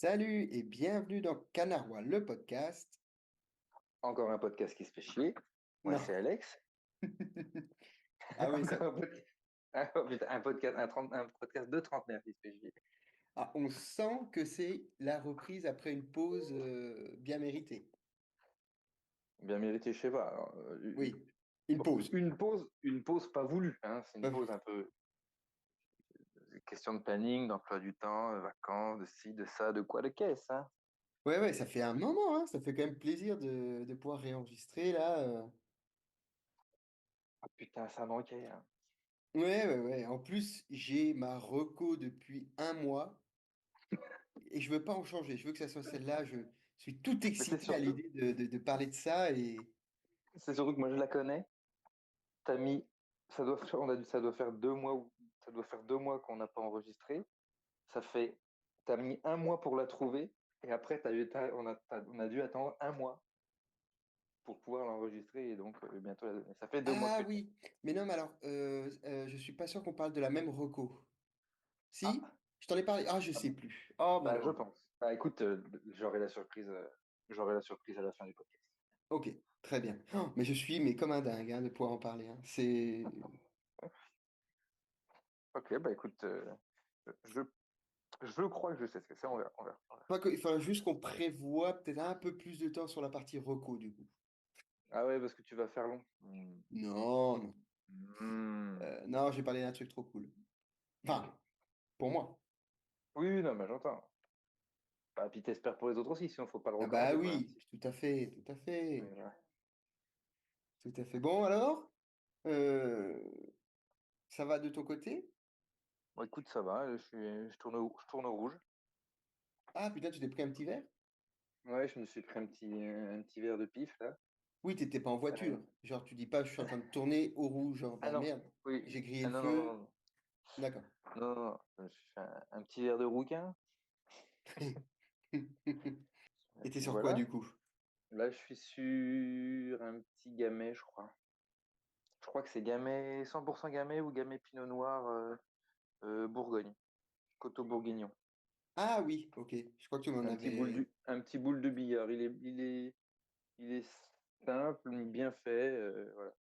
Salut et bienvenue dans Canarois, le podcast. Encore un podcast qui se fait chier. Moi, Non. c'est Alex. Ah oui, ça. Encore un podcast. Ah, oh putain, un podcast de trentenaire qui se fait chier. Ah, on sent que c'est la reprise après une pause bien méritée. Bien mérité, je sais pas. Alors, Oui, une bon, pause. une pause pas voulue. Hein. C'est une Pas pause vous. un peu question de planning, d'emploi du temps, de vacances, de ci, de ça, de quoi, de caisse. Hein. Ouais, ouais, ça fait un moment, hein. Ça fait quand même plaisir de pouvoir réenregistrer là. Ah putain, ça manquait. Hein. Ouais, ouais, ouais. En plus, j'ai ma reco depuis un mois et je veux pas en changer. Je veux que ça soit celle-là. Je suis tout Mais c'est excité à surtout, l'idée de parler de ça et c'est surtout que moi je la connais. T'as mis, ça doit faire 2 mois ça doit faire 2 mois qu'on n'a pas enregistré. Ça fait, t'as mis un mois pour la trouver et après on a dû attendre un mois pour pouvoir l'enregistrer et donc bientôt la donner. Ça fait 2 mois que ah tu l'as. oui, mais non, mais alors, je suis pas sûr qu'on parle de la même reco. Si? Ah, Je t'en ai parlé. Ah, je ah sais bon. plus. Oh, Bah, je malheureusement. pense. Bah, écoute, j'aurai la surprise à la fin du podcast. Ok, très bien. Oh, mais je suis mais comme un dingue hein, de pouvoir en parler. Hein. C'est. Ok, bah écoute, je, je crois que je sais ce que c'est. On verra. Je crois qu'il faudra juste qu'on prévoit peut-être un peu plus de temps sur la partie reco, du coup. Ah ouais, parce que tu vas faire long. Non, non. Hmm. Non, j'ai parlé d'un truc trop cool. Ok. Enfin, pour moi. Oui, oui, non, mais j'entends. Bah, puis t'espères pour les autres aussi, sinon faut pas le Ah bah recommander, quoi. oui, tout à fait, tout à fait. Voilà. Tout à fait. Bon, alors, euh, ça va de ton côté? Bon, écoute, ça va, je tourne au rouge. Ah, putain, tu t'es pris un petit verre? Ouais, je me suis pris un petit verre de pif, là. Oui, t'étais pas en Euh, voiture. Genre, tu dis pas, je suis en train de tourner au rouge. Genre, Ah bah non, merde, oui. j'ai grillé Ah le non, non, non, feu. non, D'accord. non, non, non. Je me suis fait un petit verre de rouquin. Et Et t'es puis sur quoi, voilà. du coup? Là, je suis sur un petit gamay, je crois. Je crois que c'est gamay, 100% gamay ou gamay pinot noir Bourgogne, Coteau Bourguignon. Ah oui, ok. Je crois que tu m'en avais. Un petit boule de billard. Il est simple, bien fait. Voilà.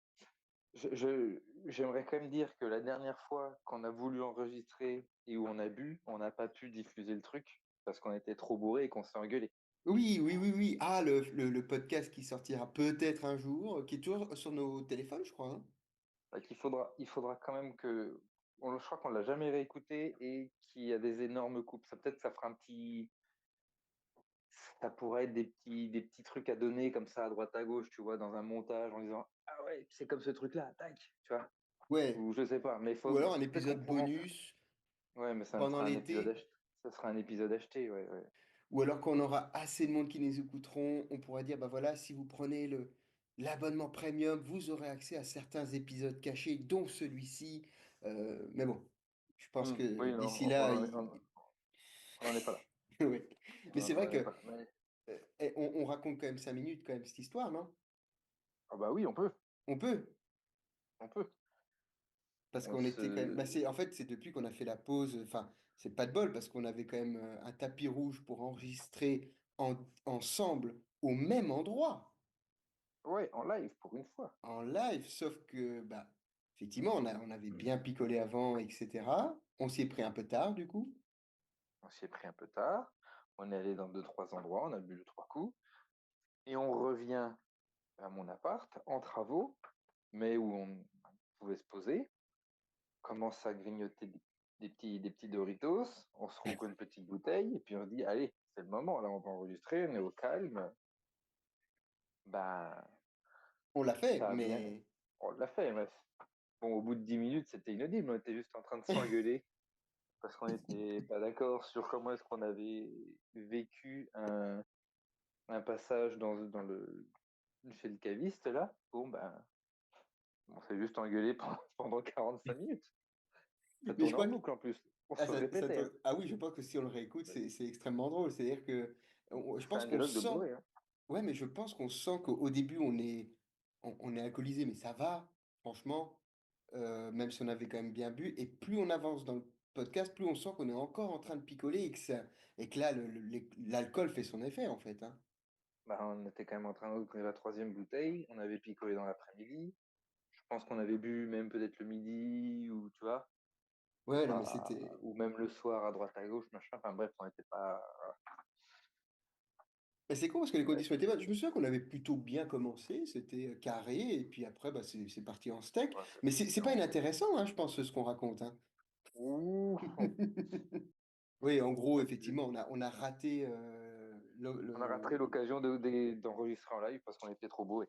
J'aimerais quand même dire que la dernière fois qu'on a voulu enregistrer et où on a bu, on n'a pas pu diffuser le truc parce qu'on était trop bourré et qu'on s'est engueulé. Oui, oui, oui, oui. Ah, le podcast qui sortira peut-être un jour, qui est toujours sur nos téléphones, je crois. Hein. Donc il faudra quand même que, je crois qu'on l'a jamais réécouté et qu'il y a des énormes coupes. Ça peut-être ça fera ça pourrait être des petits trucs à donner comme ça à droite à gauche, tu vois, dans un montage en disant ah ouais c'est comme ce truc-là, tac, tu vois. Ouais. Ou je sais pas, mais Ou alors un peut-être qu'on épisode pourra en faire. bonus Ouais, mais ça pendant sera un épisode l'été. acheté. Ça sera un épisode acheté, ouais, ouais. Ou alors quand on aura assez de monde qui nous écouteront, on pourra dire, bah voilà, si vous prenez l'abonnement premium, vous aurez accès à certains épisodes cachés, dont celui-ci. Mais bon, je pense que Oui, d'ici là, on en est pas là. oui. Mais c'est On vrai en est que pas là. on raconte quand même 5 minutes, quand même, cette histoire, non? Ah bah oui, On peut, on peut. parce On qu'on était quand même. se, Bah c'est, en fait, c'est depuis qu'on a fait la pause, enfin, c'est pas de bol, parce qu'on avait quand même un tapis rouge pour enregistrer ensemble au même endroit. ouais, en live pour une fois. En live, sauf que, bah, effectivement, on avait bien picolé avant, etc. On s'y est pris un peu tard, du coup. On s'y est pris un peu tard. On est allé dans deux, trois endroits, on a bu deux, trois coups. Et on revient à mon appart, en travaux, mais où on pouvait se poser. Commence à grignoter des petits Doritos. On se rouvre une petite bouteille. Et puis on se dit, allez, c'est le moment. Là, on va enregistrer, on est au calme. Bah, On l'a fait, ça a bien. mais On l'a fait, mais bon, au bout de 10 minutes, c'était inaudible. On était juste en train de s'engueuler parce qu'on n'était pas d'accord sur comment est-ce qu'on avait vécu un passage chez le caviste, là. Bon, ben, on s'est juste engueulé pendant 45 minutes. Ça mais je tournait en crois que boucle en plus. On ah, se répétait. Hein. ah oui, je pense que si on le réécoute, c'est extrêmement drôle. C'est-à-dire que je C'est pense un qu'on dialogue de sent, bourré. Hein. ouais, mais je pense qu'on sent qu'au début on est alcoolisé, mais ça va, franchement, même si on avait quand même bien bu. Et plus on avance dans le podcast, plus on sent qu'on est encore en train de picoler et que là, l'alcool fait son effet, en fait, hein. Bah, on était quand même en train d'ouvrir la troisième bouteille. On avait picolé dans l'après-midi. Je pense qu'on avait bu même peut-être le midi ou tu vois, Ouais, non, mais pas, c'était. ou même le soir à droite à gauche, machin. Enfin bref, on n'était pas. Mais c'est con parce que les Ouais, conditions étaient bonnes. Je me souviens qu'on avait plutôt bien commencé, c'était carré, et puis après, bah, c'est parti en steak. ouais, Mais c'était c'est pas différent. inintéressant, hein, je pense, ce qu'on raconte, hein. Ouh, Oui, en gros, ça, effectivement, on a raté on a raté l'occasion d'enregistrer en live parce qu'on était trop beau.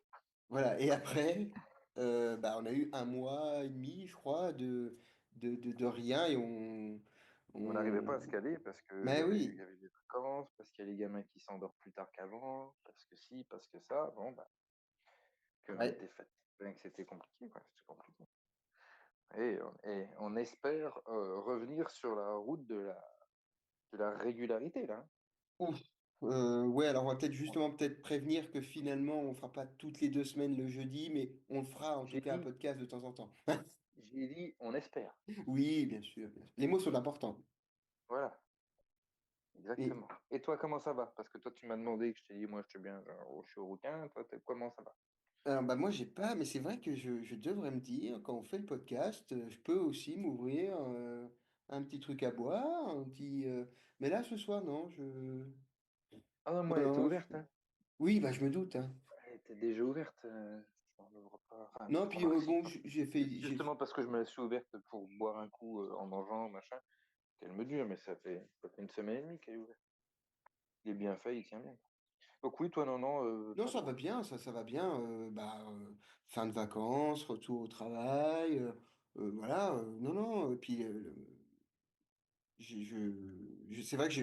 Voilà, et après, bah, on a eu un mois et demi, je crois, de rien, et On n'arrivait on... pas à se caler parce qu'il Mais y oui, avait des vacances, parce qu'il y a les gamins qui s'endorment plus tard qu'avant, parce que si, parce que ça. Bon, bah, que l'on ouais. était fatigué, que c'était compliqué, quoi. C'était compliqué. Et on espère revenir sur la route de la régularité, là, hein. Ouf. Ouais, alors on va peut-être justement peut-être prévenir que finalement, on fera pas toutes les 2 semaines le jeudi, mais on le fera en tout J'ai cas un dit, podcast de temps en temps. j'ai dit, on espère. Oui, bien sûr, bien sûr. Les mots sont importants. Voilà, Et exactement. Et toi, comment ça va? Parce que toi, tu m'as demandé que je t'ai dit, moi, je suis au rouquin. Toi, comment ça va? alors, bah, moi, j'ai pas, mais c'est vrai que je devrais me dire, quand on fait le podcast, je peux aussi m'ouvrir un petit truc à boire, un petit. Mais là, ce soir, non, Ah non, moi, non, elle était non, ouverte, hein. oui, bah, je me doute, hein. Elle était déjà ouverte. Je m'en ouvre pas. Enfin, Non, puis remarque, si. bon, j'ai C'est fait, justement parce que je me la suis ouverte pour boire un coup en mangeant, machin, qu'elle me dure, mais ça fait une semaine et demie qu'elle est ouverte. Il est bien fait, il tient bien. Donc oui, toi, non, non, Non, pas ça va trop. bien, ça va bien. Bah, fin de vacances, retour au travail, voilà. Non, non. Et puis, c'est vrai que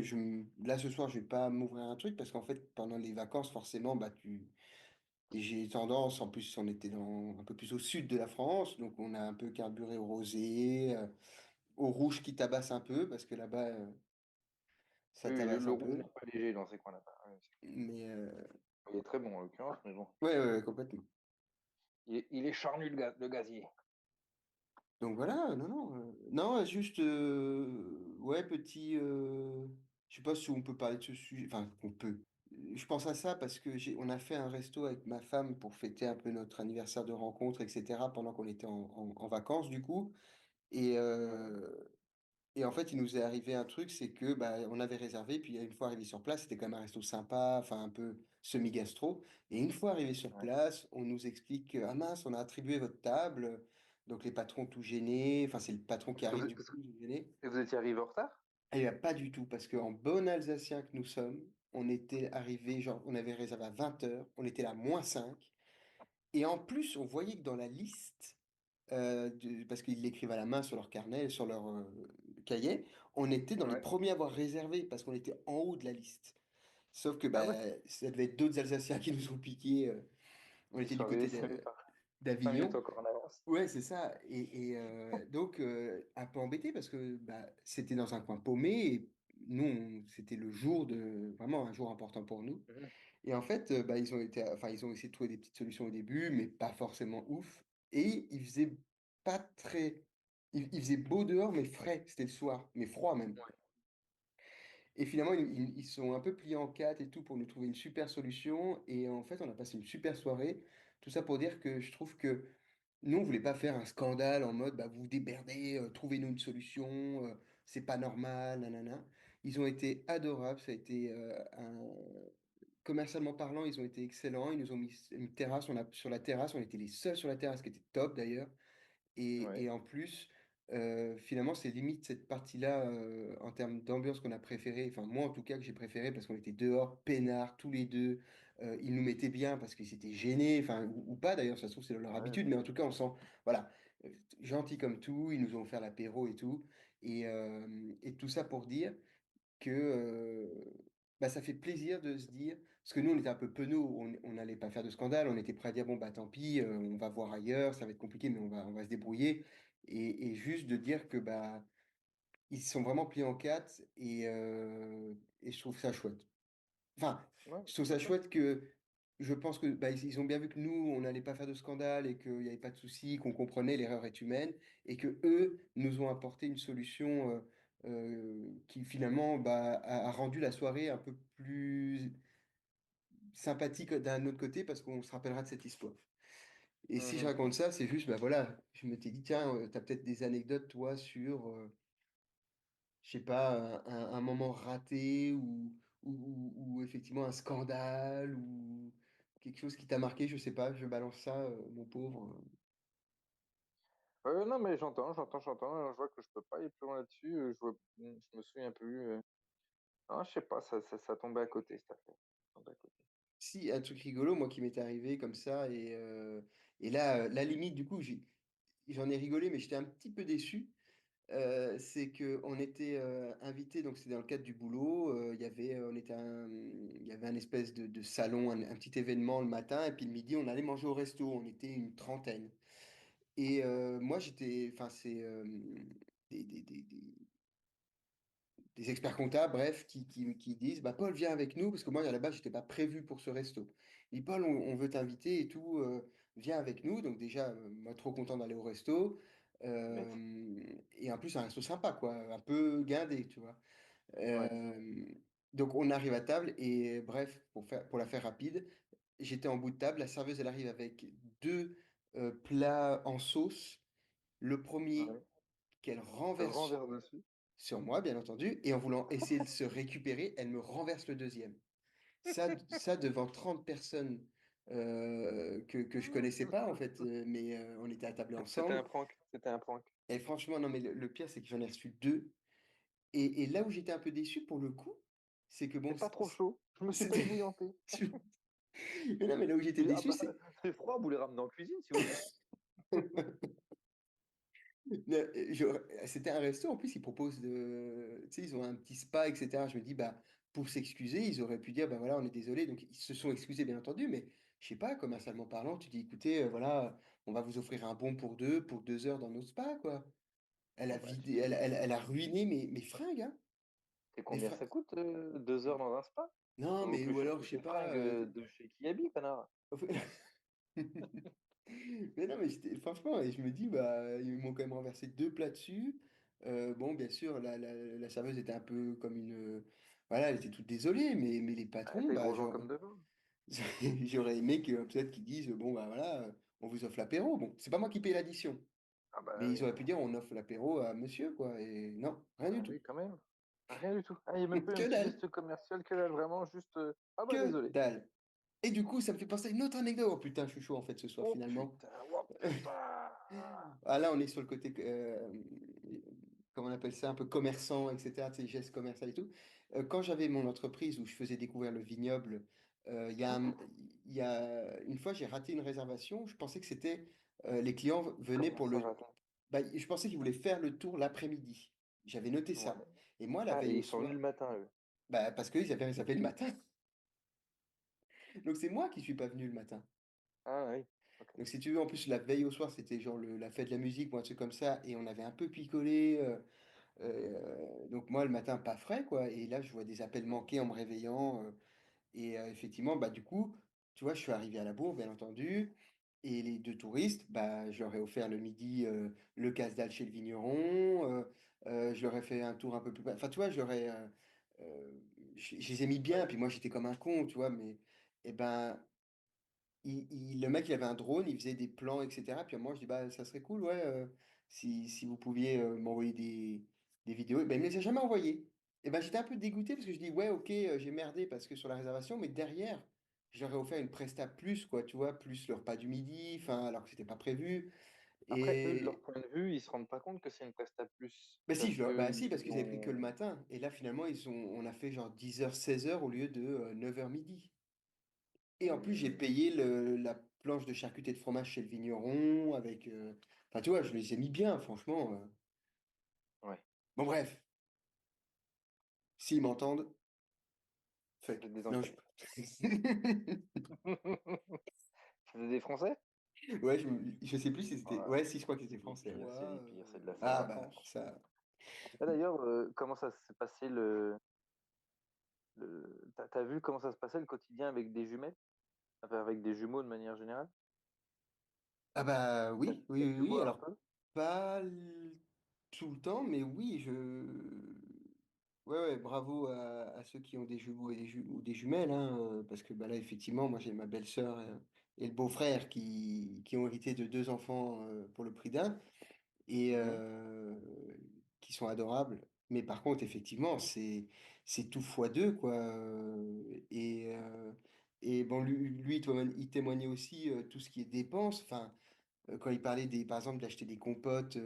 là ce soir, je vais pas m'ouvrir un truc parce qu'en fait, pendant les vacances, forcément, bah et j'ai tendance, en plus, on était un peu plus au sud de la France, donc on a un peu carburé au rosé, au rouge qui tabasse un peu parce que là-bas, ça Oui, oui, tabasse le un rouge n'est peu. pas léger dans ces coins-là. Ouais, Mais il est très bon en l'occurrence, mais bon. ouais, ouais, ouais, complètement. Il est charnu le gazier. Donc voilà, non, non, non, juste, ouais, petit, je sais pas si on peut parler de ce sujet, enfin, on peut. Je pense à ça parce que on a fait un resto avec ma femme pour fêter un peu notre anniversaire de rencontre, etc., pendant qu'on était en vacances, du coup. Et, Ouais, et en fait, il nous est arrivé un truc, c'est que bah, on avait réservé, puis une fois arrivé sur place, c'était quand même un resto sympa, enfin un peu semi-gastro. Et une fois arrivé sur ouais. place, on nous explique que, ah mince, on a attribué votre table. Donc les patrons tout gênés, enfin c'est le patron qui Parce que arrive vous, du coup tout gêné. et vous étiez arrivé en retard? Et bien pas du tout, parce qu'en bon Alsacien que nous sommes, on était arrivé, genre on avait réservé à 20 h, on était là -5. Et en plus, on voyait que dans la liste, parce qu'ils l'écrivent à la main sur leur carnet, sur leur cahier, on était dans les Ouais. premiers à avoir réservé parce qu'on était en haut de la liste. Sauf que Ah ouais. bah, ça devait être d'autres Alsaciens qui nous ont piqué. On Ils était sont du arrivés côté 5 minutes, 5 minutes d'Avignon. encore en avance. Ouais, c'est ça. Et donc, un peu embêté parce que bah, c'était dans un coin paumé. Et nous, c'était le jour vraiment un jour important pour nous. Mhm. Et en fait, bah, ils ont essayé de trouver des petites solutions au début, mais pas forcément ouf. Et il faisait pas très, il faisait beau dehors, mais frais. C'était le soir, mais froid même. Ouais. Et finalement, ils sont un peu pliés en quatre et tout pour nous trouver une super solution. Et en fait, on a passé une super soirée. Tout ça pour dire que je trouve que nous, on voulait pas faire un scandale en mode, bah, vous vous déberdez, trouvez-nous une solution, c'est pas normal, nanana. Ils ont été adorables, ça a été commercialement parlant, ils ont été excellents. Ils nous ont mis une terrasse, sur la terrasse, on était les seuls sur la terrasse, qui était top d'ailleurs. Et Ouais. en plus, finalement, c'est limite cette partie-là, en termes d'ambiance qu'on a préféré, enfin moi en tout cas que j'ai préféré parce qu'on était dehors, peinards, tous les deux. Ils nous mettaient bien parce qu'ils s'étaient gênés, enfin, ou pas d'ailleurs, ça se trouve c'est leur Ouais, habitude, mais en tout cas on sent, voilà, euh, gentils comme tout, ils nous ont offert l'apéro et tout. Et tout ça pour dire que bah, ça fait plaisir de se dire, parce que nous on était un peu penauds, on n'allait pas faire de scandale, on était prêt à dire bon bah tant pis, on va voir ailleurs, ça va être compliqué, mais on va se débrouiller. Et juste de dire que bah ils se sont vraiment pliés en quatre et je trouve ça chouette. Enfin, ouais, je trouve c'est ça chouette. chouette que je pense que bah, ils ont bien vu que nous, on n'allait pas faire de scandale et qu'il n'y avait pas de souci, qu'on comprenait l'erreur est humaine et que eux nous ont apporté une solution. qui finalement bah, a rendu la soirée un peu plus sympathique d'un autre côté parce qu'on se rappellera de cette histoire. Et si je Mhm. raconte ça, c'est juste, bah voilà, je me t'ai dit, tiens, tu as peut-être des anecdotes, toi, sur, je sais pas, un moment raté ou effectivement un scandale ou quelque chose qui t'a marqué, je sais pas, je balance ça, mon pauvre. Non, mais j'entends. Je vois que je peux pas aller plus loin là-dessus. Je me souviens plus. Non, je sais pas, ça tombait à côté, cette affaire. Ça tombait à côté. Si, un truc rigolo, moi, qui m'est arrivé comme ça, et là, la limite, du coup, j'en ai rigolé, mais j'étais un petit peu déçu. C'est que on était invité, donc c'était dans le cadre du boulot. Il y avait un espèce de salon, un petit événement le matin, et puis le midi, on allait manger au resto. On était une trentaine. Et moi, enfin, c'est des, des, des, des- des experts comptables, bref, qui disent, bah, Paul, viens avec nous, parce que moi, à la base, j'étais pas prévu pour ce resto. Ils disent, Paul, on veut t'inviter et tout, viens avec nous. Donc déjà, moi, trop content d'aller au resto. Tu m'étonnes. Et en plus, un resto sympa, quoi, un peu guindé, tu vois. Ouais, Euh, donc on arrive à table et bref, pour la faire rapide, j'étais en bout de table, la serveuse, elle arrive avec deux plats en sauce. Le premier ouais. qu'elle Te renverse renverse dessus. sur moi, bien entendu, et en voulant essayer de se récupérer, elle me renverse le deuxième. Ça devant 30 personnes que je connaissais pas, en fait, mais on était à table C'était ensemble. un prank. C'était un prank. Et franchement, non, mais le pire, c'est que j'en ai reçu deux. Et là où j'étais un peu déçu pour le coup, c'est que bon, C'est pas trop chaud. Je me suis pas c'était. ébouillanté. Mais non, mais là où j'étais Ah déçu, bah, c'est. c'est froid, vous les ramenez en cuisine si vous voulez. C'était un resto, en plus, ils proposent de. Tu sais, ils ont un petit spa, etc. Je me dis, bah, pour s'excuser, ils auraient pu dire, bah voilà, on est désolé. Donc, ils se sont excusés, bien entendu, mais je sais pas, commercialement parlant, tu dis, écoutez, voilà, on va vous offrir un bon pour 2 heures dans nos spas, quoi. Elle a Bon, bah, vidé, elle a ruiné mes fringues, hein. c'est Mes combien fringues. ça coûte 2 heures dans un spa? Non, Ça vaut mais plus ou cher alors, que je sais tes pas. fringues de chez Kiabi, connard. Mais non, mais franchement, et je me dis, bah, ils m'ont quand même renversé deux plats dessus. Bon, bien sûr, la serveuse était un peu comme une. Voilà, elle était toute désolée, mais les Ah, patrons, des bah, gros gens comme devant. j'aurais aimé que peut-être qu'ils disent, bon, bah voilà, on vous offre l'apéro. Bon, c'est pas moi qui paye l'addition, Ah bah mais ils oui, auraient pu dire, on offre l'apéro à monsieur, quoi. Et non, rien du bah tout. oui, quand même. Rien du tout. Ah, il n'y a même pas eu un Que petit dalle, geste commercial, que dalle, vraiment, juste. Ah bah que désolé. dalle. Et du coup, ça me fait penser à une autre anecdote. Oh putain, je suis chaud en fait ce soir, Oh finalement. putain, oh putain. Ah, là, on est sur le côté, comment on appelle ça, un peu commerçant, etc., tu sais, gestes commerciaux et tout. Quand j'avais mon entreprise où je faisais découvrir le vignoble, il y a une fois, j'ai raté une réservation. Je pensais que c'était les clients venaient Comment pour ça, le. raton? Bah, je pensais qu'ils voulaient faire le tour l'après-midi. J'avais noté Ouais. ça. Et moi, la Ah, veille et au ils sont venus soir, le matin, eux. bah, parce qu'ils avaient réservé le matin. Donc c'est moi qui suis pas venu le matin. Ah oui, ok. Donc si tu veux, en plus, la veille au soir, c'était genre la fête de la musique ou un truc comme ça. Et on avait un peu picolé. Donc moi, le matin, pas frais, quoi. Et là, je vois des appels manqués en me réveillant. Et effectivement, bah, du coup, tu vois, je suis arrivé à la bourre, bien entendu. Et les deux touristes, bah, je leur ai offert le midi le casse-dalle chez le vigneron. Je leur ai fait un tour un peu plus bas. Enfin, tu vois, euh, je les ai mis bien. Ouais. Puis moi, j'étais comme un con, tu vois. Mais eh ben, le mec, il avait un drone, il faisait des plans, etc. Puis moi, je dis, bah, ça serait cool, ouais, si vous pouviez m'envoyer des vidéos. Et ben, il ne me les a jamais envoyées. Et ben, j'étais un peu dégoûté parce que je dis, ouais, ok, j'ai merdé parce que sur la réservation, mais derrière, j'aurais offert une presta plus, quoi, tu vois, plus le repas du midi, enfin, alors que c'était pas prévu. Après, eux, de leur Et point de vue, ils se rendent pas compte que c'est une presta plus. bah si, Parce que bah si, parce ils qu'ils avaient pris que le ont. matin. Et là, finalement, on a fait genre 10h 16h au lieu de 9h midi. Et en plus, j'ai Hmm, payé la planche de charcuterie de fromage chez le vigneron avec. Enfin, tu vois, je les ai mis bien, franchement. ouais, Bon, bref, s'ils m'entendent, fuck. c'est des Non, enculés. C'était des Français? Ouais, je sais plus si c'était. Ouais. Ouais, si, je crois que c'était Les français. pires, c'est Ouais, les pires, c'est de la Ah, bah, Saint-Vacances. ça. Et d'ailleurs, comment ça s'est passé t'as vu comment ça se passait le quotidien avec des jumelles? Enfin, avec des jumeaux de manière générale? Ah, bah, T'as oui, oui, t'as oui, pu oui. voir un Alors, peu? pas tout le temps, mais oui, ouais, ouais, bravo à ceux qui ont des jumeaux et ou des jumelles, hein, parce que bah, là, effectivement, moi j'ai ma belle-sœur et le beau-frère qui ont hérité de deux enfants pour le prix d'un et Mhm. qui sont adorables. Mais par contre, effectivement, c'est tout fois deux, quoi. Et bon, lui, toi, il témoignait aussi tout ce qui est dépenses. Enfin, quand il parlait par exemple, d'acheter des compotes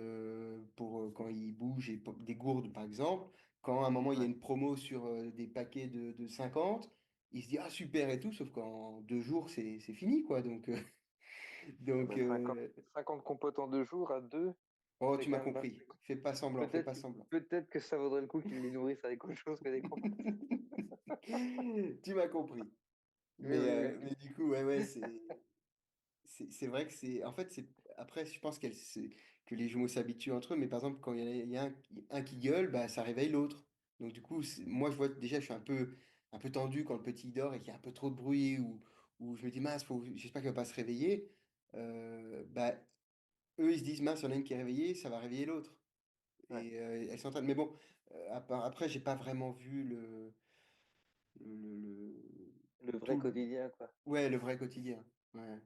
pour quand il bouge, des gourdes par exemple, quand à un moment il y a Ouais. une promo sur des paquets de 50, il se dit ah super et tout, sauf qu'en 2 jours c'est fini quoi. Donc, Ah donc bah, 50 compotes en 2 jours à deux, oh c'est tu quand m'as même vache. compris, fais pas semblant, fais Peut-être, pas semblant. peut-être que ça vaudrait le coup qu'ils les nourrissent avec autre chose que des compotes. Tu m'as compris. Oui, oui, Mais oui. du coup, ouais, ouais, c'est vrai que c'est. En fait, après, je pense que les jumeaux s'habituent entre eux, mais par exemple, quand il y a un qui gueule, bah, ça réveille l'autre. Donc, du coup, moi, je vois déjà, je suis un peu tendu quand le petit dort et qu'il y a un peu trop de bruit, ou je me dis, mince, j'espère qu'il va pas se réveiller. Bah, eux, ils se disent, mince, il y en a une qui est réveillée, ça va réveiller l'autre. Ouais. Et elles s'entraînent. Mais bon, après, j'ai pas vraiment vu Le vrai tout le, quotidien, quoi. ouais, le vrai quotidien. Ouais.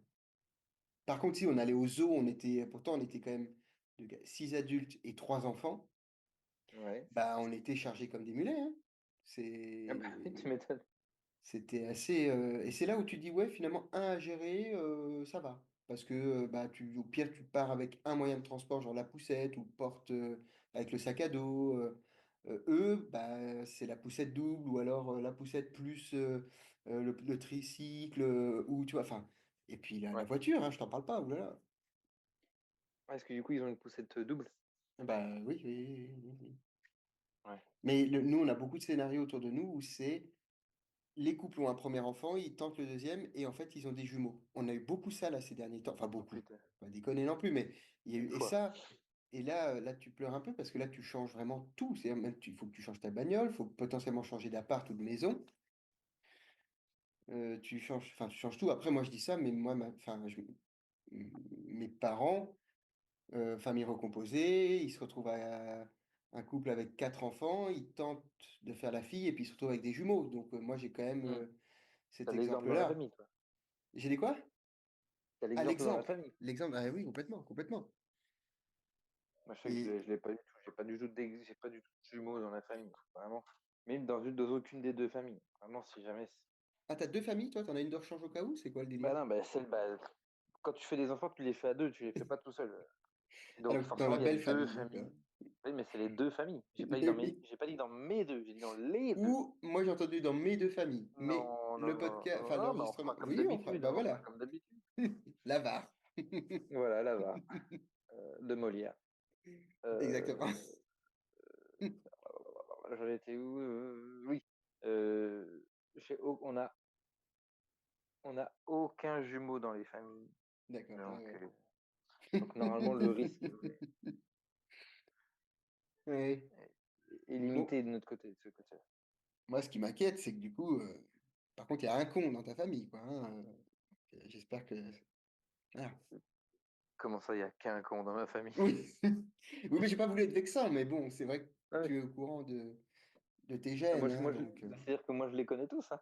Par contre, si on allait au zoo, pourtant on était quand même 6 adultes et 3 enfants, Ouais. bah on était chargés comme des mulets, hein. Ah bah, oui, tu C'est, m'étonnes. c'était assez, et c'est là où tu dis ouais, finalement un à gérer, ça va, parce que bah au pire tu pars avec un moyen de transport, genre la poussette ou porte avec le sac à dos. Eux, bah c'est la poussette double ou alors la poussette plus le tricycle ou tu vois, enfin. Et puis la Ouais. voiture, hein, je t'en parle pas, oulala. Ouais, est-ce que du coup, ils ont une poussette double? Bah oui, oui, oui, oui, oui. Ouais. Mais nous, on a beaucoup de scénarios autour de nous où c'est les couples ont un premier enfant, ils tentent le deuxième et en fait, ils ont des jumeaux. On a eu beaucoup ça là ces derniers temps. Enfin, Oh beaucoup. putain, Pas déconner non plus, mais il y a une eu. Et fois. ça, et là, là, tu pleures un peu parce que là, tu changes vraiment tout. C'est même, il faut que tu changes ta bagnole, il faut potentiellement changer d'appart ou de maison. Enfin, tu changes tout. Après, moi, je dis ça, mais moi, mes parents. Famille recomposée, ils se retrouvent à un couple avec 4 enfants, ils tentent de faire la fille et puis ils se retrouvent avec des jumeaux. Donc moi j'ai quand même Hmm. cet T'as l'exemple dans la exemple-là. famille, quoi. J'ai dit quoi? T'as Ah, l'exemple dans la l'exemple. famille. L'exemple, ah oui, complètement, complètement. Moi, je sais que Et je l'ai pas du tout. J'ai pas du tout de jumeaux dans la famille. Vraiment. Même dans aucune des deux familles. Vraiment, si jamais. ah, t'as deux familles, toi? T'en as une de rechange au cas où? C'est quoi le Bah délire? non, quand tu fais des enfants, tu les fais à deux, tu les fais pas tout seul. Donc Alors, dans forcément, la il y a belle deux famille, d'accord. familles. Oui, mais c'est les deux familles. Oui. J'ai pas dit dans mes deux, j'ai dit dans les deux. Ou moi j'ai entendu dans mes deux familles, mais Non, non, le non, podcast, non, enfin non, bah on l'enregistrement, fera comme oui, on fera, d'habitude, bah hein, on fera voilà, comme d'habitude. la VAR. Voilà, là va, de Molière. Exactement. Euh, J'en étais où? Oui. Euh, on a aucun jumeau dans les familles. D'accord. Donc, Ouais, euh, donc normalement, le risque ouais. est Bon, limité de notre côté, de ce côté-là. moi, ce qui m'inquiète, c'est que du coup, par contre, il y a un con dans ta famille, quoi, hein. J'espère que. Voilà. Comment ça, il n'y a qu'un con dans ma famille? Oui. Oui, mais j'ai pas voulu être vexant, mais bon, c'est vrai que Ah oui. tu es au courant de tes Ah, gènes, hein, donc. c'est-à-dire que moi, je les connais tous, hein.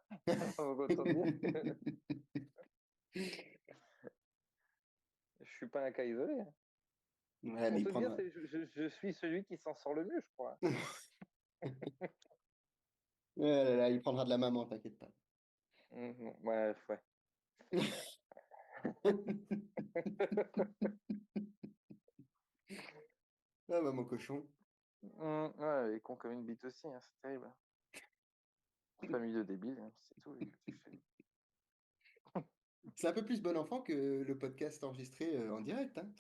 Autant te dire que je suis pas un cas isolé, hein. Ouais, mais Pour il te dire, prendra. je suis celui qui s'en sort le mieux, je crois. Ouais, là, là, il prendra de la maman, t'inquiète pas. Non, ouais, ouais. Ah bah mon cochon. Ouais, et con comme une bite aussi, hein, c'est terrible. Famille de débiles, hein, c'est tout. Et que tu fais. C'est un peu plus bon enfant que le podcast enregistré en direct, hein.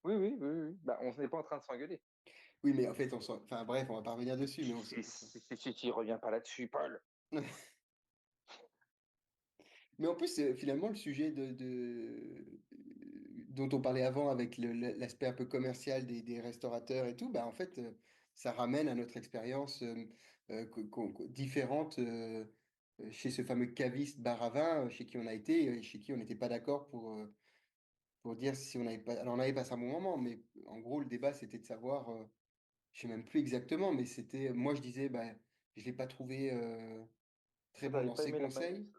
Oui, oui, oui, oui. Bah, on n'est pas en train de s'engueuler. Oui, mais en fait, enfin bref, on va pas revenir dessus, mais Reviens pas là-dessus, Paul. Mais en plus, finalement, le sujet dont on parlait avant avec l'aspect un peu commercial des restaurateurs et tout, bah, en fait, ça ramène à notre expérience différente chez ce fameux caviste bar à vin chez qui on a été et chez qui on n'était pas d'accord pour dire si on avait pas alors on avait passé un bon moment, mais en gros, le débat, c'était de savoir, je sais même plus exactement, mais c'était moi, je disais: «Bah, je l'ai pas trouvé, très Ah, bon tu dans pas ses aimé conseils».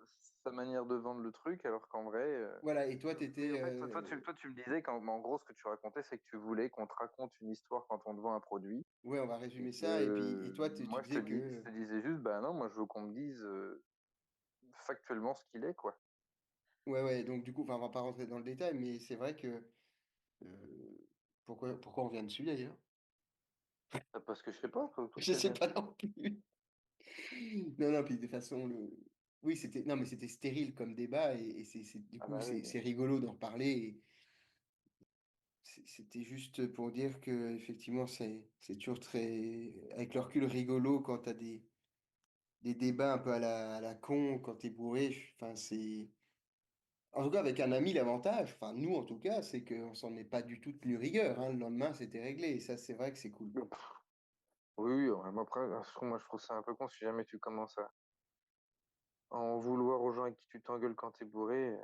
sa manière de vendre le truc, alors qu'en vrai, Voilà et toi, tu oui, étais, en fait, toi, tu me disais qu'en gros, ce que tu racontais, c'est que tu voulais qu'on te raconte une histoire quand on te vend un produit. ouais, on va Et résumer ça et puis et que toi, tu moi, disais je que te disais juste, bah non, moi, je veux qu'on me dise factuellement ce qu'il est, quoi. ouais, ouais, donc du coup, enfin, on va pas rentrer dans le détail, mais c'est vrai que, heu, pourquoi on vient dessus d'ailleurs? Parce que je sais pas, toi, Je t'es sais bien pas dessus. non plus. Non, non, puis de toute façon, oui, c'était non, mais c'était stérile comme débat et c'est du Ah coup, bah oui, c'est rigolo d'en reparler et c'était juste pour dire que effectivement c'est toujours très avec le recul rigolo quand tu as des débats un peu à la con, quand tu es bourré, enfin, c'est en tout cas avec un ami, l'avantage, enfin nous en tout cas, c'est qu'on s'en est pas du tout tenu rigueur, hein. Le lendemain, c'était réglé et ça, c'est vrai que c'est cool. oui, oui, ouais, mais après, moi, je trouve ça un peu con si jamais tu commences à en vouloir aux gens avec qui tu t'engueules quand t'es bourré.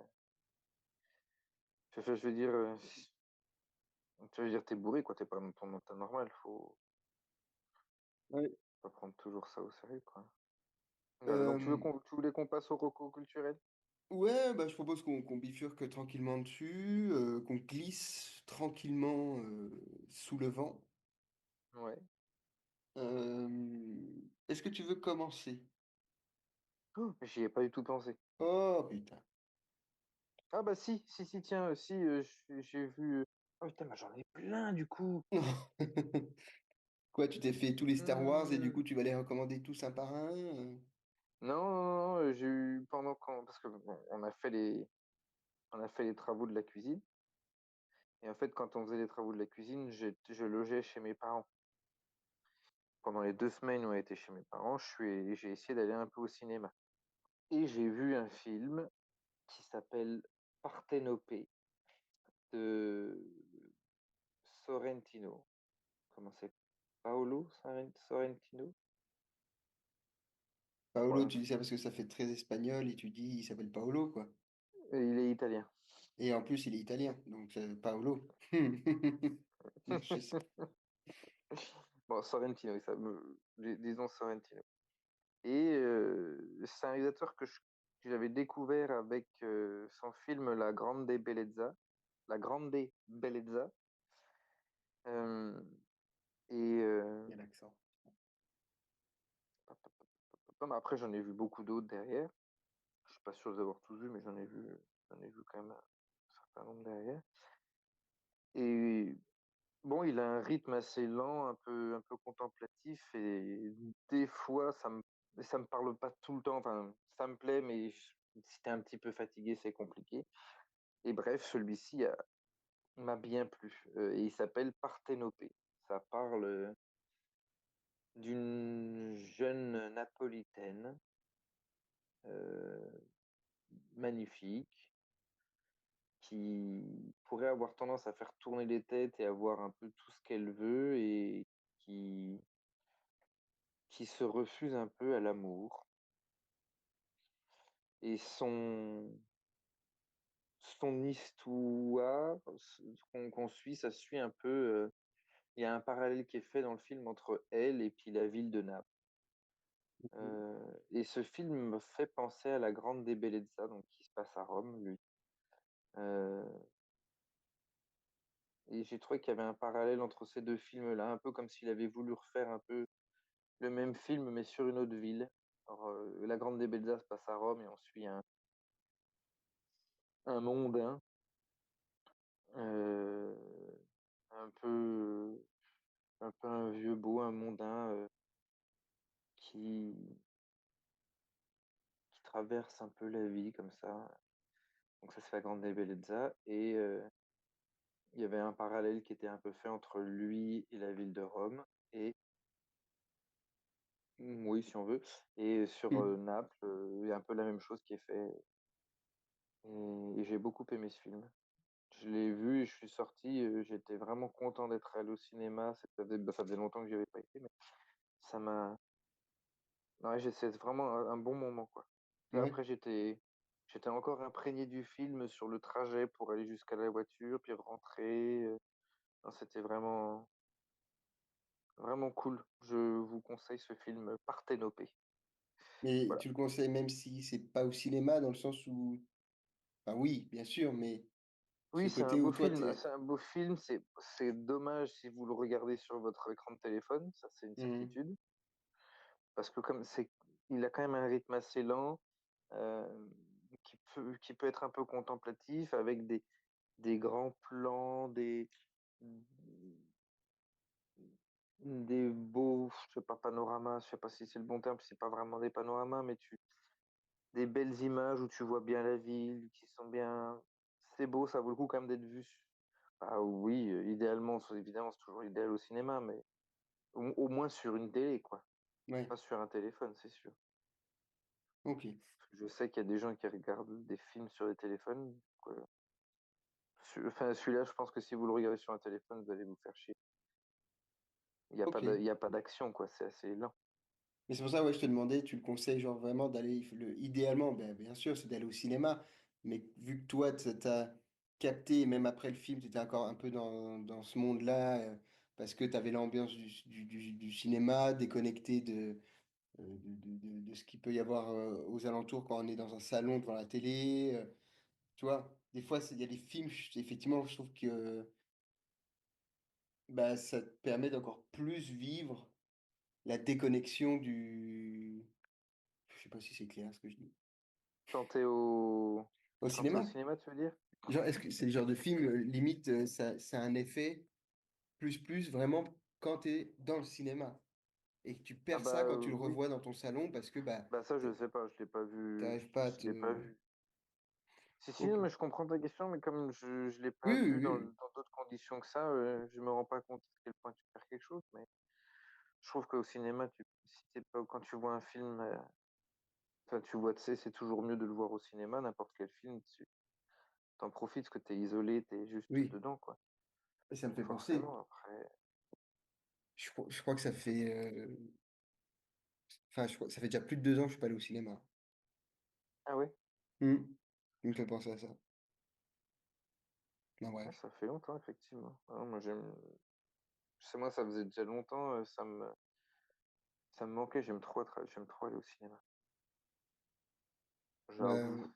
Je veux dire, t'es bourré, quoi, t'es pas dans ton état normal, faut Ouais. pas prendre toujours ça au sérieux, quoi. Voilà, donc Hem, tu voulais qu'on passe au recours culturel? ouais, bah, je propose qu'on bifurque tranquillement dessus, qu'on glisse tranquillement, sous le vent. Ouais. Est-ce que tu veux commencer? Oh, j'y ai pas du tout pensé. Oh putain! Ah bah si, si, si, tiens, si, j'ai vu. Oh putain, mais j'en ai plein du coup. Quoi, tu t'es fait tous les Star Wars et du Hmm. coup, tu vas les recommander tous un par un, Non, non, non, j'ai eu pendant quand parce que bon, on a fait les travaux de la cuisine et en fait quand on faisait les travaux de la cuisine, je logeais chez mes parents. Pendant les 2 semaines où on était chez mes parents, j'ai essayé d'aller un peu au cinéma et j'ai vu un film qui s'appelle Parthénopée de Sorrentino. Comment c'est? Paolo Sorrentino? Paolo, Ouais, tu dis ça parce que ça fait très espagnol et tu dis: «Il s'appelle Paolo», quoi. il est italien. Et en plus, il est italien, donc Paolo. Je sais Bon, Sorrentino, disons Sorrentino. Et c'est un réalisateur que j'avais découvert avec son film La Grande Bellezza. Euh, et il y a l'accent. après, j'en ai vu beaucoup d'autres derrière. Je suis pas sûr de les avoir tous vus, mais j'en ai vu quand même un certain nombre derrière. Et bon, il a un rythme assez lent, un peu contemplatif, et des fois, ça me parle pas tout le temps. Enfin, ça me plaît, mais si t'es un petit peu fatigué, c'est compliqué. Et bref, celui-ci m'a bien plu. Et il s'appelle Parthénopée. Ça parle d'une jeune napolitaine euh, magnifique qui pourrait avoir tendance à faire tourner les têtes et avoir un peu tout ce qu'elle veut et qui, qui se refuse un peu à l'amour. Et son histoire qu'on suit, ça suit un peu. Il y a un parallèle qui est fait dans le film entre elle et puis la ville de Naples. Et ce film me fait penser à La Grande Bellezza, donc qui se passe à Rome, lui. Euh, et j'ai trouvé qu'il y avait un parallèle entre ces deux films-là, un peu comme s'il avait voulu refaire un peu le même film, mais sur une autre ville. Alors, La Grande Bellezza se passe à Rome et on suit un mondain, euh, un peu, un peu un vieux beau, un mondain qui, qui traverse un peu la vie comme ça. Donc ça, c'est La Grande Bellezza. Et il y avait un parallèle qui était un peu fait entre lui et la ville de Rome. Et oui, si on veut. Et sur Naples, il y a un peu la même chose qui est fait. Et j'ai beaucoup aimé ce film. Je l'ai vu et je suis sorti. J'étais vraiment content d'être allé au cinéma. Ça faisait longtemps que j'y avais pas été, mais ça m'a. Ouais, c'est vraiment un bon moment, quoi. Ouais. Après, j'étais encore imprégné du film sur le trajet pour aller jusqu'à la voiture, puis rentrer. Non, c'était vraiment, vraiment cool. Je vous conseille ce film Parthénopée. Mais Voilà. tu le conseilles même si c'est pas au cinéma, dans le sens où, enfin oui, bien sûr, mais ce Oui, c'est un côté où beau toi, film. t'es... C'est un beau film. C'est dommage si vous le regardez sur votre écran de téléphone. Ça, c'est une Mhm. certitude. Parce que il a quand même un rythme assez lent, euh, qui peut être un peu contemplatif avec des grands plans, des beaux, je sais pas, panoramas. Je sais pas si c'est le bon terme. C'est pas vraiment des panoramas, mais des belles images où tu vois bien la ville, qui sont bien. C'est beau, ça vaut le coup quand même d'être vu. Ah oui, idéalement, évidemment, c'est toujours idéal au cinéma, mais au moins sur une télé, quoi. Ouais, Pas sur un téléphone, c'est sûr. ok, Parce que je sais qu'il y a des gens qui regardent des films sur les téléphones, quoi. Enfin, celui-là, je pense que si vous le regardez sur un téléphone, vous allez vous faire chier. ok. Il y a pas d'action, quoi. C'est assez lent. Mais c'est pour ça, ouais, je te demandais, tu le conseilles genre vraiment d'aller, idéalement, ben, bien sûr, c'est d'aller au cinéma, mais vu que toi, t'as capté, et même après le film, tu étais encore un peu dans ce monde-là, parce que tu avais l'ambiance du cinéma, déconnecté de ce qu'il peut y avoir aux alentours quand on est dans un salon devant la télé. Tu vois, des fois, il y a des films, effectivement, je trouve que bah, ça te permet d'encore plus vivre la déconnexion du... Je sais pas si c'est clair ce que je dis. Quand t'es au, Au quand t'es au cinéma? cinéma, tu veux dire? Genre, est-ce que c'est le genre de film, limite, ça a un effet plus vraiment quand tu es dans le cinéma et que tu Ah perds ça bah quand tu le oui. revois dans ton salon parce que bah, Bah ça, je sais pas. Je l'ai pas vu. t'arrives pas à Je l'ai pas te... vu. Si, si, Ok. non, mais je comprends ta question, mais comme je l'ai Oui, pas oui, vu oui. dans d'autres conditions que ça, je me rends pas compte à quel point tu perds quelque chose. Mais je trouve qu'au cinéma, si t'es pas, quand tu vois un film, enfin, tu vois, tu sais, c'est toujours mieux de le voir au cinéma, n'importe quel film, tu t'en profites parce que t'es isolé, t'es juste Oui. dedans, quoi. Et ça me Donc fait penser. forcément, après. Je crois que ça fait... enfin, je crois que ça fait déjà plus de 2 ans que je suis pas allé au cinéma. Ah ouais, Hmm. Il me fait penser à ça. Non, ah, bref. ça fait longtemps, effectivement. Ah, moi, moi, ça faisait déjà longtemps, ça me manquait, j'aime trop aller au cinéma. J'avoue. Ben,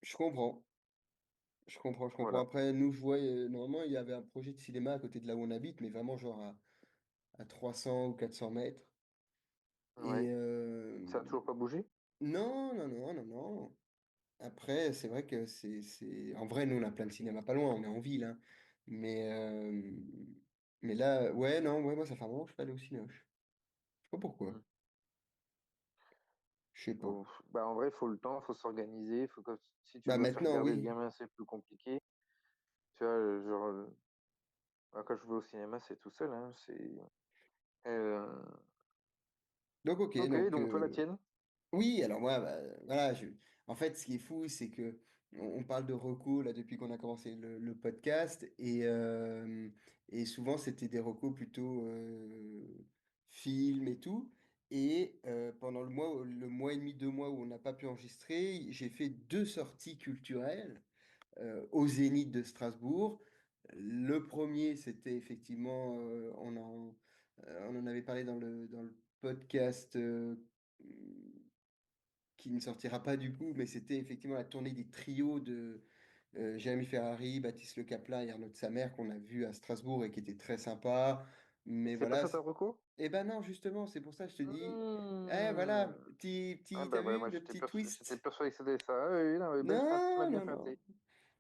je comprends. Je comprends, je comprends. Voilà. Après, nous, je vois, normalement, il y avait un projet de cinéma à côté de là où on habite, mais vraiment genre à 300 ou 400 mètres. Et Ouais. Ça a toujours pas bougé? non, non, non, non, non. Après, c'est vrai que En vrai, nous, on a plein de cinémas pas loin, on est en ville, hein. Mais, mais là, ouais, non, ouais, moi, ça fait un moment que je suis pas allé au cinéma. Je sais pas pourquoi. Hmm. Je sais pas. Bah, en vrai, il faut le temps, il faut s'organiser. Si tu Bah dois faire maintenant, garder le oui. gamin, c'est plus compliqué. Tu vois, quand je vais au cinéma, c'est tout seul, hein, euh, Donc, ok, Ok, donc... donc toi, la tienne? oui, alors moi, bah, voilà, en fait, ce qui est fou, c'est que on parle de recos là depuis qu'on a commencé le podcast et souvent c'était des recos plutôt films et tout. Et pendant le mois et demi, 2 mois où on n'a pas pu enregistrer, j'ai fait 2 sorties culturelles au Zénith de Strasbourg. Le premier, c'était effectivement, on en avait parlé dans le podcast qui ne sortira pas du coup, mais c'était effectivement la tournée des trios de Jérémy Ferrari, Baptiste Le Caplin et Arnaud de Samer qu'on a vu à Strasbourg et qui était très sympa. Mais C'est pas voilà. ça ta reco? Eh ben non, justement, c'est pour ça que je te dis, eh Hmm. voilà, Ah t'as bah ouais, vu moi le petit j'étais twist? persuadé que c'était ça. Ah oui, non, mais belle feinte, tu m'as Non, bien non, non. feinté.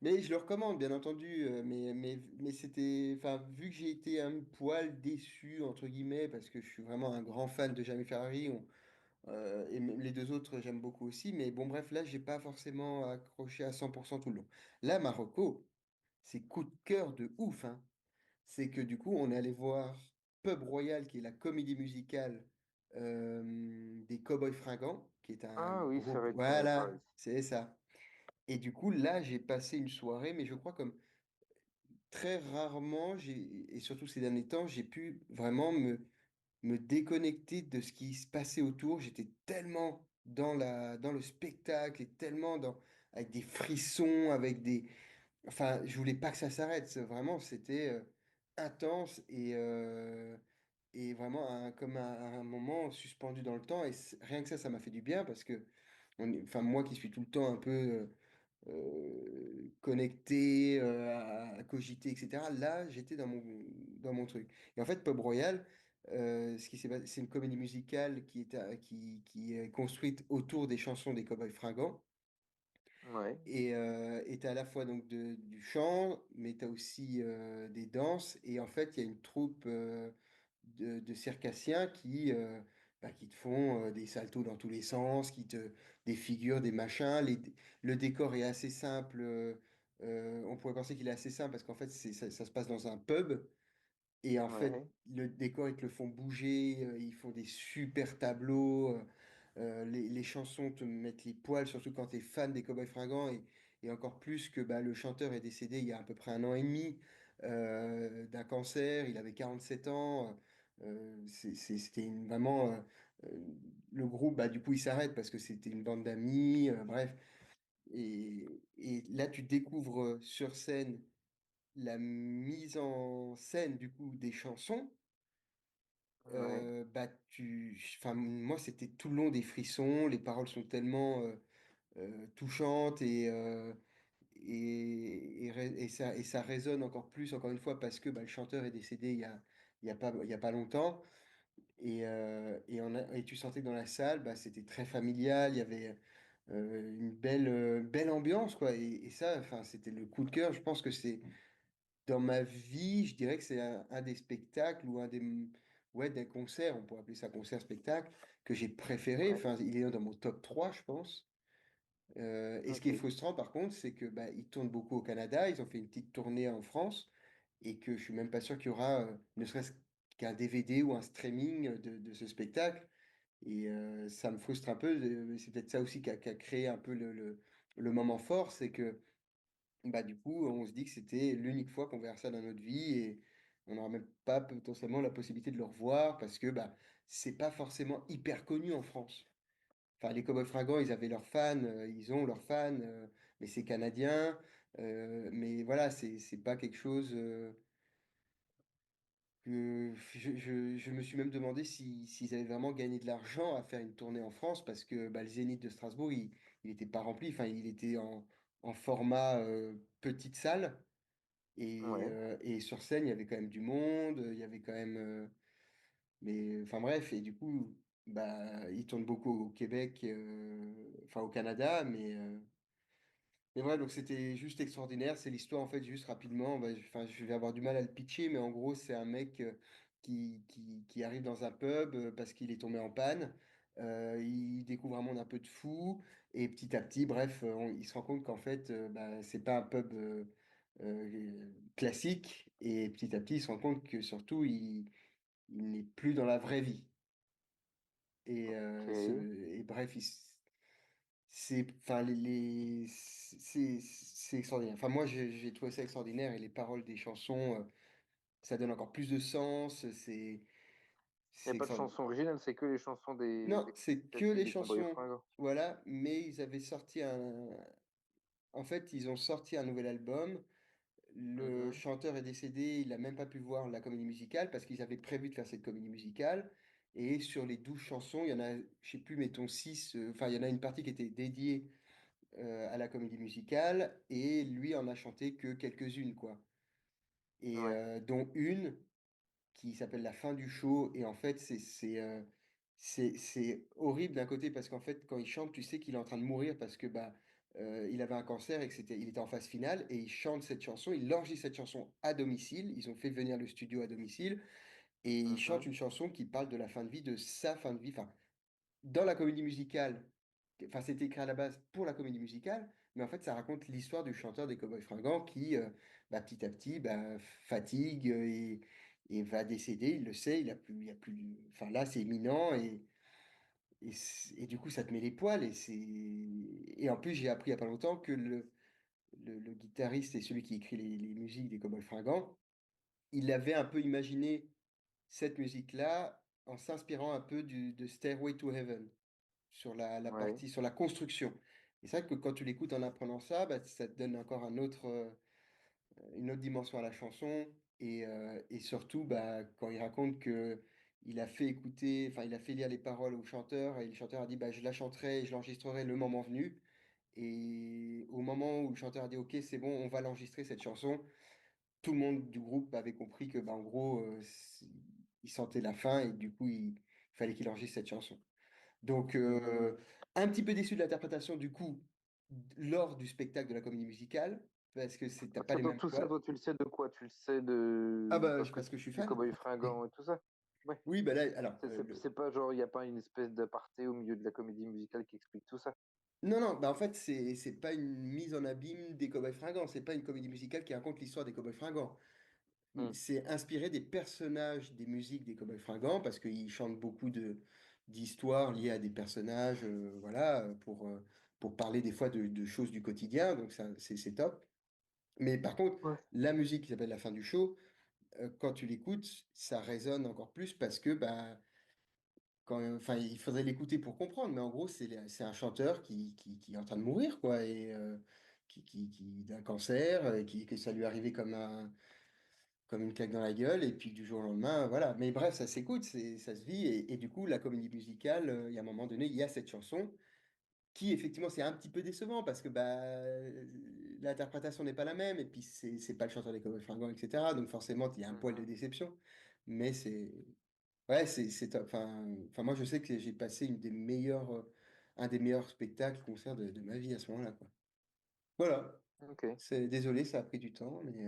Mais je le recommande, bien entendu, mais c'était, enfin, vu que j'ai été un poil déçu, entre guillemets, parce que je suis vraiment un grand fan de Jérémy Ferrari, et même les deux autres, j'aime beaucoup aussi. Mais bon, bref, là, j'ai pas forcément accroché à 100% tout le long. Là, Marocco, c'est coup de cœur de ouf, hein. C'est que du coup, on est allé voir Pub Royal, qui est la comédie musicale des Cowboys Fringants, qui est un Ah oui, c'est groupe. vrai, tu m'avais parlé. Voilà, c'est ça. Et du coup, là, j'ai passé une soirée, mais je crois comme très rarement, et surtout ces derniers temps, j'ai pu vraiment me déconnecter de ce qui se passait autour. J'étais tellement dans le spectacle et tellement avec des frissons, avec des... Enfin, je voulais pas que ça s'arrête. Vraiment, c'était intense et vraiment comme un moment suspendu dans le temps. Et rien que ça m'a fait du bien parce que, enfin, moi qui suis tout le temps un peu connecté, à cogiter, etc. Là, j'étais dans mon truc. Et en fait, Pub Royal, ce qui s'est passé, c'est une comédie musicale qui est construite autour des chansons des Cowboys Fringants. Ouais, Et tu à la fois donc du chant, mais tu as aussi des danses. Et en fait, il y a une troupe de circassiens qui te font des saltos dans tous les sens, des figures, des machins. Le décor est assez simple. On pourrait penser qu'il est assez simple parce qu'en fait, ça se passe dans un pub. Et en fait, ouais, le décor, ils te le font bouger, ils font des super tableaux. Les chansons te mettent les poils, surtout quand tu es fan des Cowboys Fringants, et encore plus que bah, le chanteur est décédé il y a à peu près un an et demi d'un cancer, il avait 47 ans. C'était vraiment... euh, le groupe, bah, du coup, il s'arrête parce que c'était une bande d'amis, bref. Et là, tu découvres sur scène la mise en scène du coup des chansons. ouais. Enfin, moi, c'était tout le long des frissons. Les paroles sont tellement touchantes et ça résonne encore plus, encore une fois, parce que bah, le chanteur est décédé il y a pas longtemps. Et tu sentais que dans la salle, bah, c'était très familial. Il y avait une belle ambiance, quoi. Et ça, enfin, c'était le coup de cœur. Je pense que c'est dans ma vie, je dirais que c'est un des spectacles ou ouais, des concerts, on pourrait appeler ça concert-spectacle, que j'ai préféré. Ouais, Enfin, il est dans mon top 3 je pense. Et ce qui est ok. frustrant, par contre, c'est que bah, ils tournent beaucoup au Canada, ils ont fait une petite tournée en France, et que je suis même pas sûr qu'il y aura ne serait-ce qu'un DVD ou un streaming de ce spectacle. Et ça me frustre un peu. C'est peut-être ça aussi qui a créé un peu le moment fort, c'est que bah, du coup, on se dit que c'était l'unique fois qu'on verra ça dans notre vie et on n'aura même pas potentiellement la possibilité de le revoir parce que bah, c'est pas forcément hyper connu en France. Enfin, les Cowboys Fringants, ils avaient leurs fans, ils ont leurs fans, mais c'est canadien. Mais voilà, c'est pas quelque chose que je me suis même demandé s'ils avaient vraiment gagné de l'argent à faire une tournée en France parce que bah, le Zénith de Strasbourg, il était pas rempli. Enfin, il était en format petite salle. Ouais, Et sur scène, il y avait quand même du monde, il y avait quand même... mais enfin bref, et du coup, bah, ils tournent beaucoup au Québec, enfin au Canada, mais voilà, donc c'était juste extraordinaire. C'est l'histoire, en fait, juste rapidement, bah, enfin, je vais avoir du mal à le pitcher, mais en gros, c'est un mec qui arrive dans un pub parce qu'il est tombé en panne. Il découvre un monde un peu de fou, et petit à petit, bref, il se rend compte qu'en fait, bah, c'est pas un pub classique, et petit à petit, il se rend compte que surtout, il n'est plus dans la vraie vie. ok. Et bref, enfin, c'est extraordinaire. Enfin, moi, j'ai trouvé ça extraordinaire et les paroles des chansons, ça donne encore plus de sens. Il n'y a C'est pas de extraordinaire. chanson originale, c'est que les chansons Non, c'est que les des Cowboys chansons. Fringants. Voilà, mais ils avaient sorti en fait, ils ont sorti un nouvel album. Le Mhm, chanteur est décédé, il n'a même pas pu voir la comédie musicale parce qu'ils avaient prévu de faire cette comédie musicale. Et sur les 12 chansons, il y en a, je sais plus, mettons 6. Enfin, il y en a une partie qui était dédiée à la comédie musicale et lui en a chanté que quelques-unes, quoi. Et ouais, dont une qui s'appelle La fin du show. Et en fait, c'est horrible d'un côté parce qu'en fait, quand il chante, tu sais qu'il est en train de mourir parce que bah, il avait un cancer et il était en phase finale. Et il chante cette chanson, il enregistre cette chanson à domicile. Ils ont fait venir le studio à domicile. Et il chante mhm, une chanson qui parle de la fin de vie, de sa fin de vie. Enfin, dans la comédie musicale, enfin, c'était écrit à la base pour la comédie musicale, mais en fait, ça raconte l'histoire du chanteur des Cowboys Fringants qui, bah, petit à petit, bah, fatigue et va décéder. Il le sait, il y a plus, enfin là, c'est imminent et du coup, ça te met les poils et en plus, j'ai appris il y a pas longtemps que le guitariste et celui qui écrit les musiques des Cowboys Fringants, il avait un peu imaginé cette musique-là en s'inspirant un peu de Stairway to Heaven. sur la Ouais. partie, sur la construction. Et c'est vrai que quand tu l'écoutes en apprenant ça, bah, ça te donne encore une autre dimension à la chanson. Et surtout, bah, quand il raconte que il a fait écouter, enfin, il a fait lire les paroles au chanteur, et le chanteur a dit, bah, je la chanterai et je l'enregistrerai le moment venu. Et au moment où le chanteur a dit, OK, c'est bon, on va l'enregistrer, cette chanson, tout le monde du groupe avait compris que, bah, en gros, il sentait la fin et du coup, il fallait qu'il enregistre cette chanson. Donc, Hmm. un petit peu déçu de l'interprétation, du coup, lors du spectacle de la comédie musicale, parce que t'as pas les mêmes Tout ça, codes. toi, tu le sais de quoi? Tu le sais Ah bah, parce que parce tu que je suis suis fan. Cowboy Fringant et tout ça? Ouais. Oui, bah là, alors, C'est pas genre, il n'y a pas une espèce d'aparté au milieu de la comédie musicale qui explique tout ça. non, non, bah en fait, c'est pas une mise en abîme des Cowboys Fringants, c'est pas une comédie musicale qui raconte l'histoire des Cowboys Fringants. Hmm. C'est inspiré des personnages des musiques des Cowboys Fringants parce qu'ils chantent beaucoup d'histoires liées à des personnages, voilà, pour parler des fois de choses du quotidien, donc ça, c'est top. Mais par contre, Ouais. la musique qui s'appelle La fin du show, quand tu l'écoutes, ça résonne encore plus parce que, bah, enfin, il faudrait l'écouter pour comprendre, mais en gros, c'est un chanteur qui est en train de mourir, quoi, et d'un cancer, que ça lui est arrivé comme une claque dans la gueule, et puis du jour au lendemain, voilà. Mais bref, ça s'écoute, ça se vit, et du coup, la comédie musicale, il y a un moment donné, il y a cette chanson qui, effectivement, c'est un petit peu décevant parce que bah, l'interprétation n'est pas la même, et puis c'est pas le chanteur des Cowboys Fringants, etc. Donc forcément, il y a un poil de Mhm. déception, mais ouais, c'est top. Enfin, moi, je sais que j'ai passé un des meilleurs spectacles, concerts de ma vie à ce moment-là, quoi. Voilà. Ok. Désolé, ça a pris du temps, mais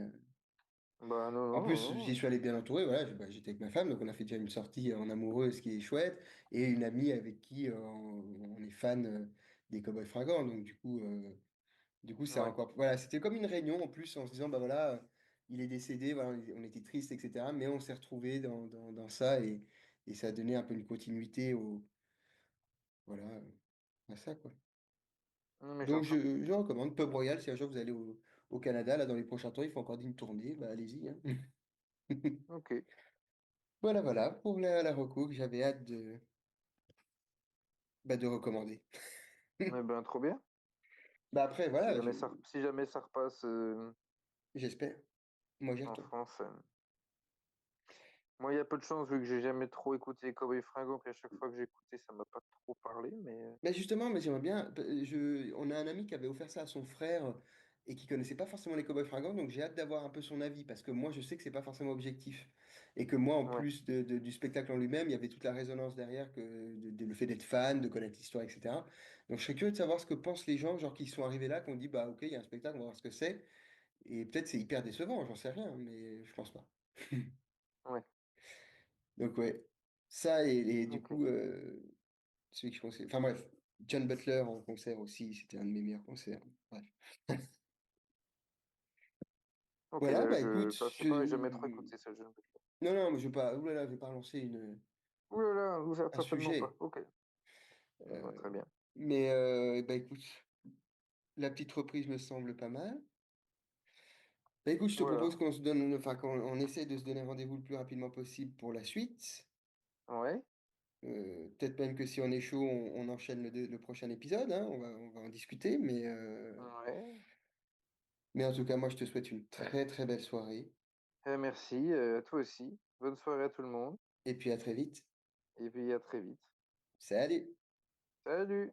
Bah non, en non, plus, j'y non. suis allé bien entouré. Voilà, bah, j'étais avec ma femme, donc on a fait déjà une sortie en amoureux, ce qui est chouette, et une amie avec qui on est fan des Cowboys Fringants. Donc du coup, ça a Ouais. encore. Voilà, c'était comme une réunion en plus, en se disant, bah voilà, il est décédé, voilà, on était triste, etc. Mais on s'est retrouvés dans ça, et ça a donné un peu une continuité voilà, à ça, quoi. Non, mais Donc j'entends. je recommande Pub Royal, si un jour vous allez au Canada, là dans les prochains temps, il faut encore une tournée, bah allez-y, hein. Ok. Voilà, voilà, pour la reco que j'avais hâte de recommander. Eh ben, trop bien. Bah après, voilà, Si jamais ça repasse j'espère. Moi, j'y en retourne. France, moi, il y a peu de chance vu que j'ai jamais trop écouté Cowboy Fringant, puis à chaque fois que j'ai écouté, ça m'a pas trop parlé, mais Mais justement, mais j'aimerais bien. On a un ami qui avait offert ça à son frère et qui connaissait pas forcément les Cowboys Fringants, donc j'ai hâte d'avoir un peu son avis parce que moi, je sais que c'est pas forcément objectif et que moi, en ouais, plus du spectacle en lui-même, il y avait toute la résonance derrière le fait d'être fan, de connaître l'histoire, etc. Donc je serais curieux de savoir ce que pensent les gens, genre qui sont arrivés là, qui ont dit bah ok, il y a un spectacle, on va voir ce que c'est. Et peut-être c'est hyper décevant, j'en sais rien, mais je pense pas. ouais, Donc ouais, ça et du ok. coup, celui que je conseille. Enfin bref, John Butler en concert aussi, c'était un de mes meilleurs concerts. Bref. Ok, Voilà, bah, bah écoute, c'est pareil, j'ai jamais trop écouté ça, je ne peux pas. non, non, mais je vais pas, oulala, je vais pas lancer Ouh là là, un certainement pas. sujet. Ok, bah, Euh, très bien. mais bah écoute, la petite reprise me semble pas mal. Bah écoute, je te propose Voilà. qu'on se donne, enfin qu'on essaye de se donner rendez-vous le plus rapidement possible pour la suite. Ouais, Peut-être même que si on est chaud, on enchaîne le prochain épisode, hein, on va en discuter, ouais. mais en tout cas, moi, je te souhaite une très très belle soirée, Merci, à toi aussi. Bonne soirée à tout le monde, et puis à très vite. et puis à très vite. Salut! Salut!